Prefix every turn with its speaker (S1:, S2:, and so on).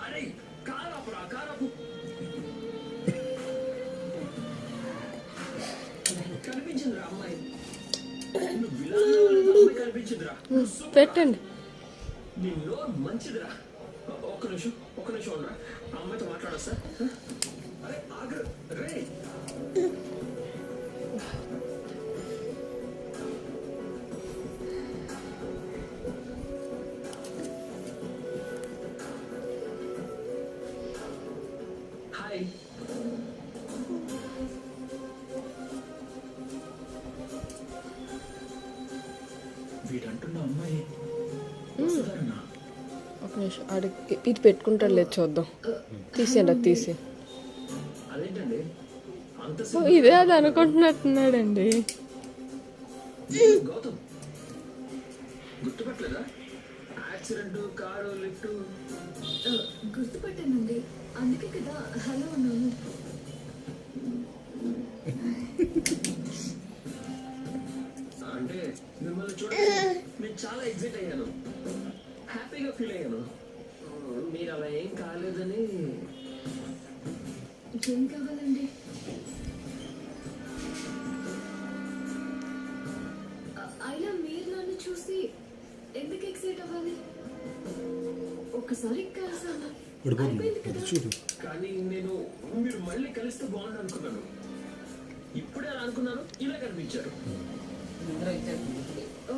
S1: అరే కారాపురా కారాపు కనిపించిందిరా అమ్మాయి. నువ్వు విలాసంలో లేదు, అమ్మాయి కనిపించిందిరా.
S2: పెట్టండి.
S1: నిన్ను మంచిదిరా. ఒక్క నిమిషం ఉండరా, ఆ అమ్మాయితో మాట్లాడొస్తా. అరే ఆగ్ర రే. హాయ్. వీడంటున్న అమ్మాయి వస్తుందన్నా.
S2: ఒక నిమిషం అడిగి ఇది పెట్టుకుంటాడు లేదు చూద్దాం. తీసేయండి, అది తీసి.
S1: అదేంటండి అంత
S2: ఇదే అది అనుకుంటున్నట్టున్నాడండి.
S1: గౌతమ్ గుర్తుపట్టలేదా? Accident, car, lift.
S3: గుర్తుపట్టానండి, అందుకే కదా హలో అన్నాను.
S1: అంటే మిమ్మల్ని చూడ నేను చాలా ఎగ్జైట్ అయ్యాను, హ్యాపీగా ఫీల్ అయ్యాను. మీరు అలా ఏం కాలేదని.
S3: ఏం కావాలండి? అయినా మీరు నన్ను చూసి ఎందుకు ఎక్సైట్ అవ్వాలి? ఒక్కసారి కలిసాను, అయిపోయింది కదా.
S1: కానీ నేను మీరు మళ్ళీ కలిస్తే బాగుండు అనుకున్నాను. ఇప్పుడే అలా అనుకున్నాను, ఇలా కనిపించారు.
S3: ఓ